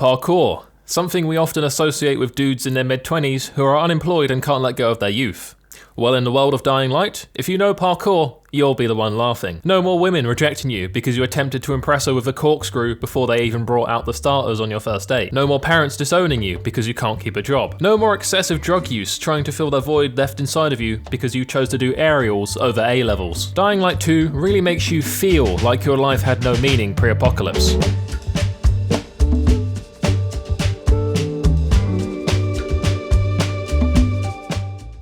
Parkour. Something we often associate with dudes in their mid-20s who are unemployed and can't let go of their youth. Well, in the world of Dying Light, if you know parkour, you'll be the one laughing. No more women rejecting you because you attempted to impress her with a corkscrew before they even brought out the starters on your first date. No more parents disowning you because you can't keep a job. No more excessive drug use trying to fill the void left inside of you because you chose to do aerials over A-levels. Dying Light 2 really makes you feel like your life had no meaning pre-apocalypse.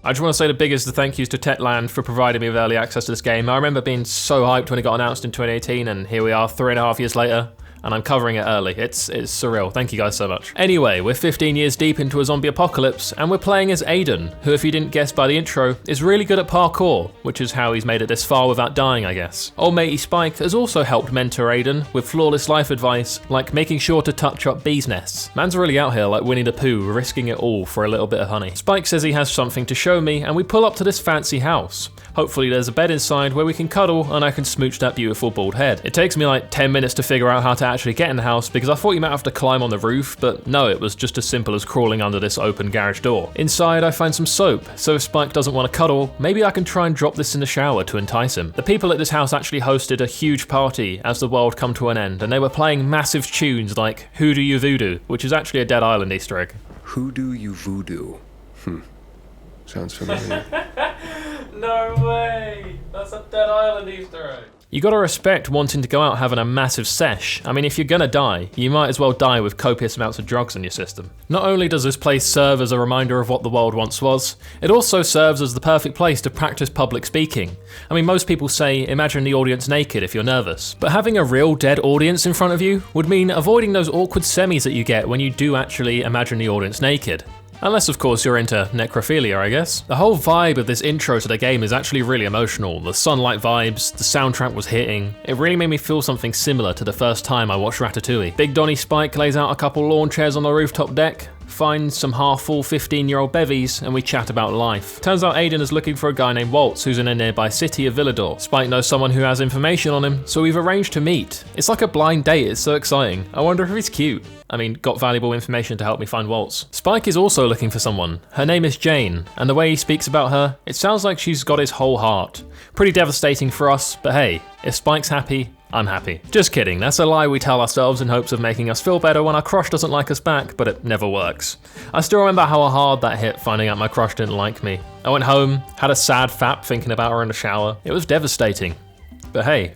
I just want to say the biggest of thank yous to Techland for providing me with early access to this game. I remember being so hyped when it got announced in 2018, and here we are 3.5 years later, and I'm covering it early. It's surreal. Thank you guys so much. Anyway, we're 15 years deep into a zombie apocalypse, and we're playing as Aiden, who, if you didn't guess by the intro, is really good at parkour, which is how he's made it this far without dying, I guess. Old matey Spike has also helped mentor Aiden with flawless life advice, like making sure to touch up bees' nests. Man's really out here like Winnie the Pooh, risking it all for a little bit of honey. Spike says he has something to show me, and we pull up to this fancy house. Hopefully there's a bed inside where we can cuddle and I can smooch that beautiful bald head. It takes me like 10 minutes to figure out how to actually get in the house because I thought you might have to climb on the roof, but no, it was just as simple as crawling under this open garage door. Inside I find some soap, so if Spike doesn't want to cuddle, maybe I can try and drop this in the shower to entice him. The people at this house actually hosted a huge party as the world come to an end, and they were playing massive tunes like Who Do You Voodoo, which is actually a Dead Island Easter egg. Who do you voodoo? Sounds familiar. No way! That's a Dead Island Easter egg. You gotta respect wanting to go out having a massive sesh. I mean, if you're gonna die, you might as well die with copious amounts of drugs in your system. Not only does this place serve as a reminder of what the world once was, it also serves as the perfect place to practice public speaking. I mean, most people say, imagine the audience naked if you're nervous. But having a real dead audience in front of you would mean avoiding those awkward semis that you get when you do actually imagine the audience naked. Unless, of course, you're into necrophilia, I guess. The whole vibe of this intro to the game is actually really emotional. The sunlight vibes, the soundtrack was hitting. It really made me feel something similar to the first time I watched Ratatouille. Big Donny Spike lays out a couple lawn chairs on the rooftop deck, finds some half-full 15-year-old bevies, and we chat about life. Turns out Aiden is looking for a guy named Waltz who's in a nearby city of Villedor. Spike knows someone who has information on him, so we've arranged to meet. It's like a blind date, it's so exciting. I wonder if he's cute. I mean, got valuable information to help me find Waltz. Spike is also looking for someone. Her name is Jane, and the way he speaks about her, it sounds like she's got his whole heart. Pretty devastating for us, but hey, if Spike's happy, I'm happy. Just kidding, that's a lie we tell ourselves in hopes of making us feel better when our crush doesn't like us back, but it never works. I still remember how hard that hit finding out my crush didn't like me. I went home, had a sad fap thinking about her in the shower. It was devastating. But hey,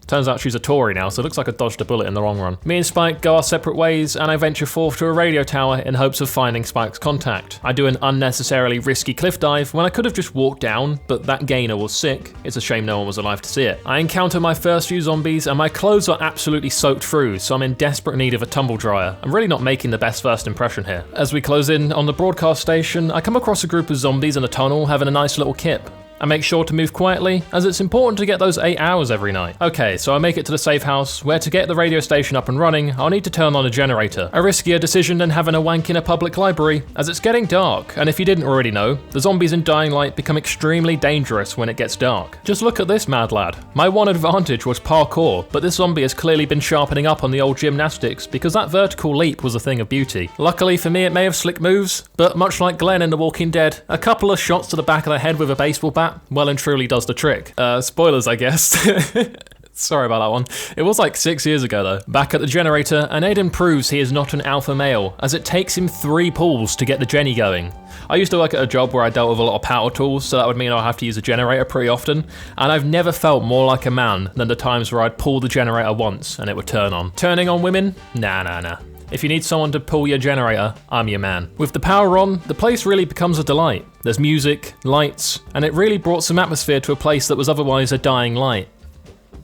turns out she's a Tory now, so it looks like I dodged a bullet in the long run. Me and Spike go our separate ways, and I venture forth to a radio tower in hopes of finding Spike's contact. I do an unnecessarily risky cliff dive when I could have just walked down, but that gainer was sick. It's a shame no one was alive to see it. I encounter my first few zombies, and my clothes are absolutely soaked through, so I'm in desperate need of a tumble dryer. I'm really not making the best first impression here. As we close in on the broadcast station, I come across a group of zombies in a tunnel having a nice little kip. I make sure to move quietly, as it's important to get those 8 hours every night. Okay, so I make it to the safe house, where to get the radio station up and running, I'll need to turn on a generator. A riskier decision than having a wank in a public library, as it's getting dark, and if you didn't already know, the zombies in Dying Light become extremely dangerous when it gets dark. Just look at this mad lad. My one advantage was parkour, but this zombie has clearly been sharpening up on the old gymnastics, because that vertical leap was a thing of beauty. Luckily for me, it may have slick moves, but much like Glenn in The Walking Dead, a couple of shots to the back of the head with a baseball bat well and truly does the trick. Spoilers, I guess. Sorry about that one. It was like 6 years ago though. Back at the generator, and Aiden proves he is not an alpha male, as it takes him 3 pulls to get the Jenny going. I used to work at a job where I dealt with a lot of power tools, so that would mean I'd have to use a generator pretty often, and I've never felt more like a man than the times where I'd pull the generator once and it would turn on. Turning on women? Nah. If you need someone to pull your generator, I'm your man. With the power on, the place really becomes a delight. There's music, lights, and it really brought some atmosphere to a place that was otherwise a dying light.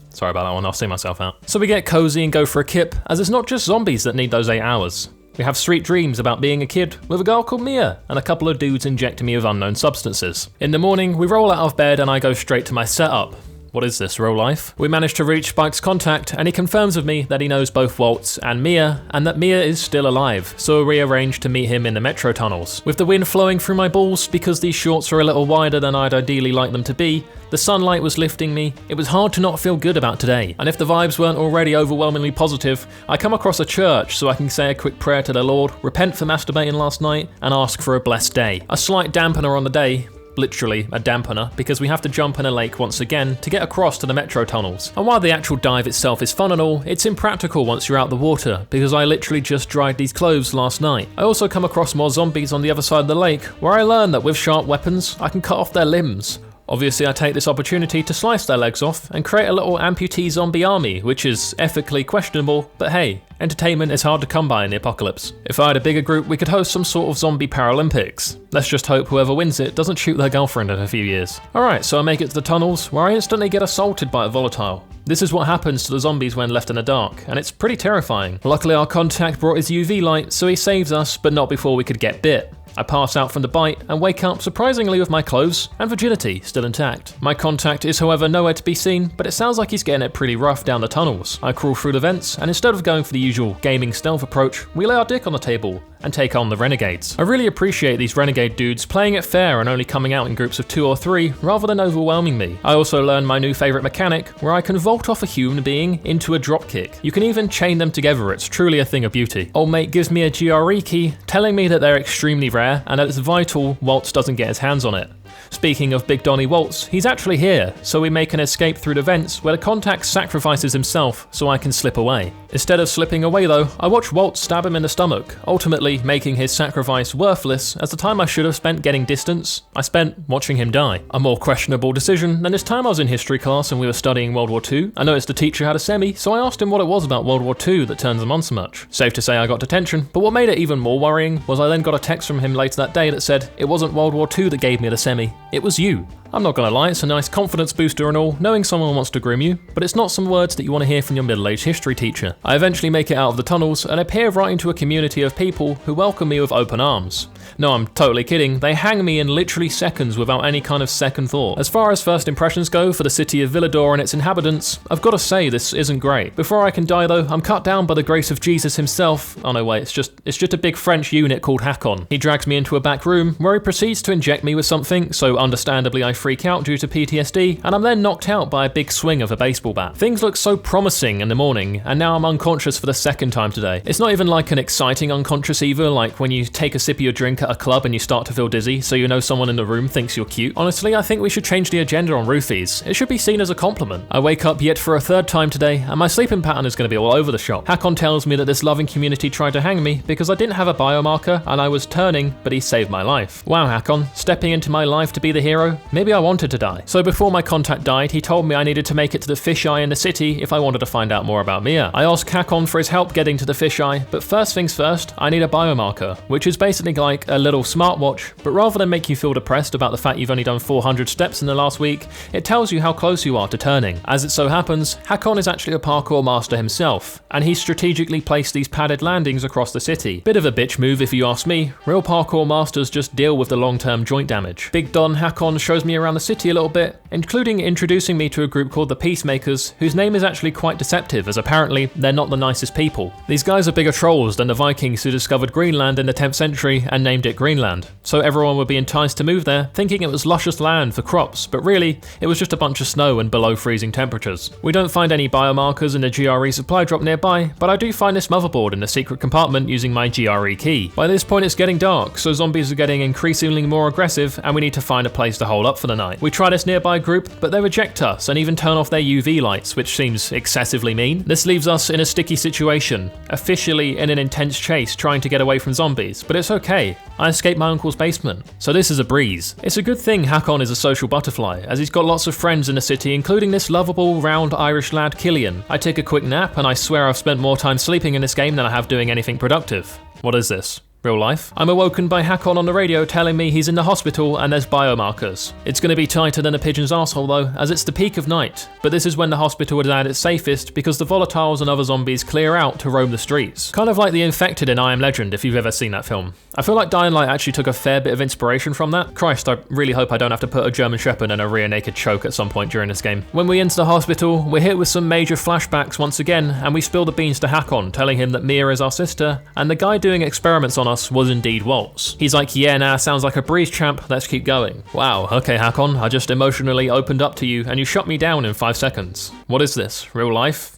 Sorry about that one, I'll see myself out. So we get cozy and go for a kip, as it's not just zombies that need those 8 hours. We have sweet dreams about being a kid with a girl called Mia and a couple of dudes injecting me with unknown substances. In the morning, we roll out of bed and I go straight to my setup. What is this, real life? We managed to reach Spike's contact, and he confirms with me that he knows both Waltz and Mia, and that Mia is still alive, so we arranged to meet him in the metro tunnels. With the wind flowing through my balls, because these shorts are a little wider than I'd ideally like them to be, the sunlight was lifting me, it was hard to not feel good about today, and if the vibes weren't already overwhelmingly positive, I come across a church so I can say a quick prayer to the Lord, repent for masturbating last night, and ask for a blessed day. A slight dampener on the day, literally a dampener, because we have to jump in a lake once again to get across to the metro tunnels. And while the actual dive itself is fun and all, it's impractical once you're out the water, because I literally just dried these clothes last night. I also come across more zombies on the other side of the lake, where I learn that with sharp weapons, I can cut off their limbs. Obviously, I take this opportunity to slice their legs off and create a little amputee zombie army, which is ethically questionable, but hey, entertainment is hard to come by in the apocalypse. If I had a bigger group, we could host some sort of zombie Paralympics. Let's just hope whoever wins it doesn't shoot their girlfriend in a few years. Alright, so I make it to the tunnels, where I instantly get assaulted by a volatile. This is what happens to the zombies when left in the dark, and it's pretty terrifying. Luckily our contact brought his UV light, so he saves us, but not before we could get bit. I pass out from the bite and wake up surprisingly with my clothes and virginity still intact. My contact is however nowhere to be seen, but it sounds like he's getting it pretty rough down the tunnels. I crawl through the vents, and instead of going for the usual gaming stealth approach, we lay our dick on the table and take on the renegades. I really appreciate these renegade dudes playing it fair and only coming out in groups of 2 or 3 rather than overwhelming me. I also learned my new favourite mechanic, where I can vault off a human being into a dropkick. You can even chain them together, it's truly a thing of beauty. Old mate gives me a GRE key, telling me that they're extremely rare and that it's vital Waltz doesn't get his hands on it. Speaking of Big Donny Waltz, he's actually here, so we make an escape through the vents where the contact sacrifices himself so I can slip away. Instead of slipping away though, I watch Waltz stab him in the stomach, ultimately making his sacrifice worthless, as the time I should have spent getting distance, I spent watching him die. A more questionable decision than this time I was in history class and we were studying World War II. I noticed the teacher had a semi, so I asked him what it was about World War II that turns him on so much. Safe to say I got detention, but what made it even more worrying was I then got a text from him later that day that said it wasn't World War II that gave me the semi, it was you. I'm not gonna lie, it's a nice confidence booster and all, knowing someone wants to groom you, but it's not some words that you want to hear from your middle-aged history teacher. I eventually make it out of the tunnels and appear right into a community of people who welcome me with open arms. No, I'm totally kidding, they hang me in literally seconds without any kind of second thought. As far as first impressions go for the city of Villedor and its inhabitants, I've got to say this isn't great. Before I can die though, I'm cut down by the grace of Jesus himself. Oh no wait, it's just a big French unit called Hakon. He drags me into a back room where he proceeds to inject me with something, so understandably I freak out due to PTSD, and I'm then knocked out by a big swing of a baseball bat. Things look so promising in the morning, and now I'm unconscious for the second time today. It's not even like an exciting unconscious either, like when you take a sip of your drink at a club and you start to feel dizzy, so you know someone in the room thinks you're cute. Honestly, I think we should change the agenda on roofies. It should be seen as a compliment. I wake up yet for a third time today, and my sleeping pattern is going to be all over the shop. Hakon tells me that this loving community tried to hang me because I didn't have a biomarker and I was turning, but he saved my life. Wow, Hakon, stepping into my life to be the hero? Maybe I wanted to die. So before my contact died, he told me I needed to make it to the fisheye in the city if I wanted to find out more about Mia. I asked Hakon for his help getting to the fisheye, but first things first, I need a biomarker, which is basically like a little smartwatch, but rather than make you feel depressed about the fact you've only done 400 steps in the last week, it tells you how close you are to turning. As it so happens, Hakon is actually a parkour master himself, and he strategically placed these padded landings across the city. Bit of a bitch move if you ask me. Real parkour masters just deal with the long-term joint damage. Big Don Hakon shows me around the city a little bit, including introducing me to a group called the Peacemakers, whose name is actually quite deceptive, as apparently they're not the nicest people. These guys are bigger trolls than the Vikings who discovered Greenland in the 10th century and named it Greenland. So everyone would be enticed to move there, thinking it was luscious land for crops, but really, it was just a bunch of snow and below freezing temperatures. We don't find any biomarkers in the GRE supply drop nearby, but I do find this motherboard in the secret compartment using my GRE key. By this point it's getting dark, so zombies are getting increasingly more aggressive and we need to find a place to hole up for the night. We try this nearby group, but they reject us and even turn off their UV lights, which seems excessively mean. This leaves us in a sticky situation, officially in an intense chase trying to get away from zombies, but it's okay. I escaped my uncle's basement, so this is a breeze. It's a good thing Hakon is a social butterfly, as he's got lots of friends in the city, including this lovable, round Irish lad Killian. I take a quick nap, and I swear I've spent more time sleeping in this game than I have doing anything productive. What is this? real life. I'm awoken by Hakon on the radio telling me he's in the hospital and there's biomarkers. It's going to be tighter than a pigeon's arsehole though, as it's the peak of night, but this is when the hospital is at its safest because the volatiles and other zombies clear out to roam the streets. Kind of like the infected in I Am Legend, if you've ever seen that film. I feel like Dying Light actually took a fair bit of inspiration from that. Christ, I really hope I don't have to put a German Shepherd in a rear naked choke at some point during this game. When we enter the hospital, we're hit with some major flashbacks once again, and we spill the beans to Hakon, telling him that Mia is our sister, and the guy doing experiments on us was indeed Waltz. He's like, yeah, nah, sounds like a breeze, champ, let's keep going. Wow, okay Hakon, I just emotionally opened up to you, and you shut me down in 5 seconds. What is this, real life?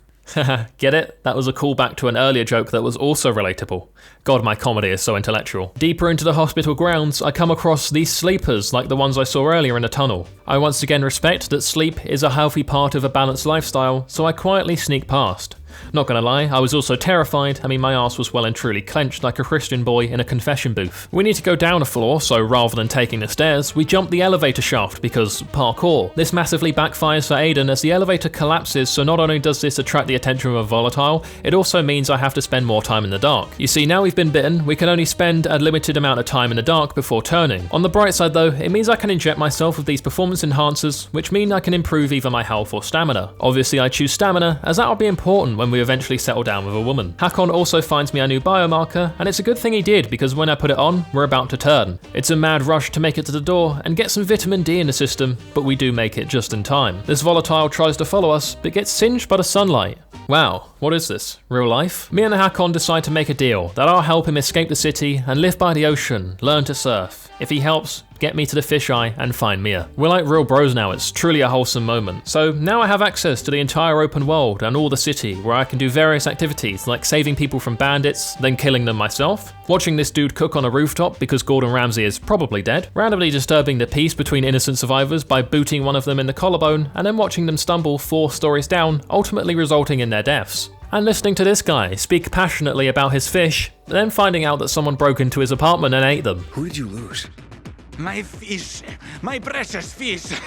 Get it? That was a callback to an earlier joke that was also relatable. God, my comedy is so intellectual. Deeper into the hospital grounds, I come across these sleepers like the ones I saw earlier in the tunnel. I once again respect that sleep is a healthy part of a balanced lifestyle, so I quietly sneak past. Not gonna lie, I was also terrified. I mean, my arse was well and truly clenched like a Christian boy in a confession booth. We need to go down a floor, so rather than taking the stairs, we jump the elevator shaft because parkour. This massively backfires for Aiden as the elevator collapses, so not only does this attract the attention of a volatile, it also means I have to spend more time in the dark. You see, now we've been bitten, we can only spend a limited amount of time in the dark before turning. On the bright side though, it means I can inject myself with these performance enhancers, which mean I can improve either my health or stamina. Obviously I choose stamina, as that will be important when we eventually settle down with a woman. Hakon also finds me a new biomarker, and it's a good thing he did because when I put it on, we're about to turn. It's a mad rush to make it to the door and get some vitamin D in the system, but we do make it just in time. This volatile tries to follow us, but gets singed by the sunlight. Wow, what is this? Real life? Me and Hakon decide to make a deal that I'll help him escape the city and live by the ocean, learn to surf. If he helps, get me to the fisheye and find Mia. We're like real bros now, it's truly a wholesome moment. So now I have access to the entire open world and all the city where I can do various activities like saving people from bandits, then killing them myself, watching this dude cook on a rooftop because Gordon Ramsay is probably dead, randomly disturbing the peace between innocent survivors by booting one of them in the collarbone and then watching them stumble 4 stories down, ultimately resulting in their deaths. And listening to this guy speak passionately about his fish, then finding out that someone broke into his apartment and ate them. Who did you lose? My fish, my precious fish.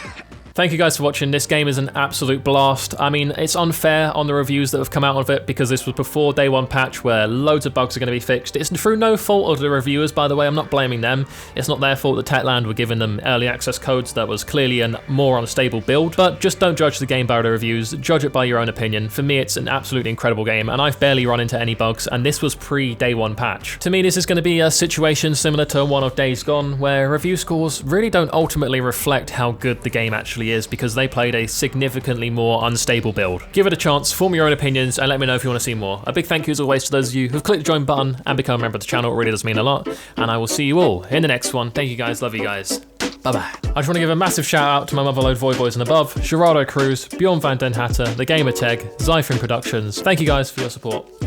Thank you guys for watching. This game is an absolute blast. I mean, it's unfair on the reviews that have come out of it because this was before day 1 patch where loads of bugs are going to be fixed. It's through no fault of the reviewers, by the way. I'm not blaming them. It's not their fault that Techland were giving them early access codes that was clearly a more unstable build. But just don't judge the game by the reviews. Judge it by your own opinion. For me, it's an absolutely incredible game, and I've barely run into any bugs, and this was pre-day 1 patch. To me, this is going to be a situation similar to one of Days Gone, where review scores really don't ultimately reflect how good the game actually is because they played a significantly more unstable build. Give it a chance, form your own opinions, and let me know if you want to see more. A big thank you as always to those of you who've clicked the join button and become a member of the channel. It really does mean a lot, and I will see you all in the next one. Thank you guys, love you guys. Bye-bye. I just want to give a massive shout out to my motherload Voiy Bois and above, Gerardo Cruz, Björn van den Hatter, TheGamerTeg, Zyfin Productions. Thank you guys for your support.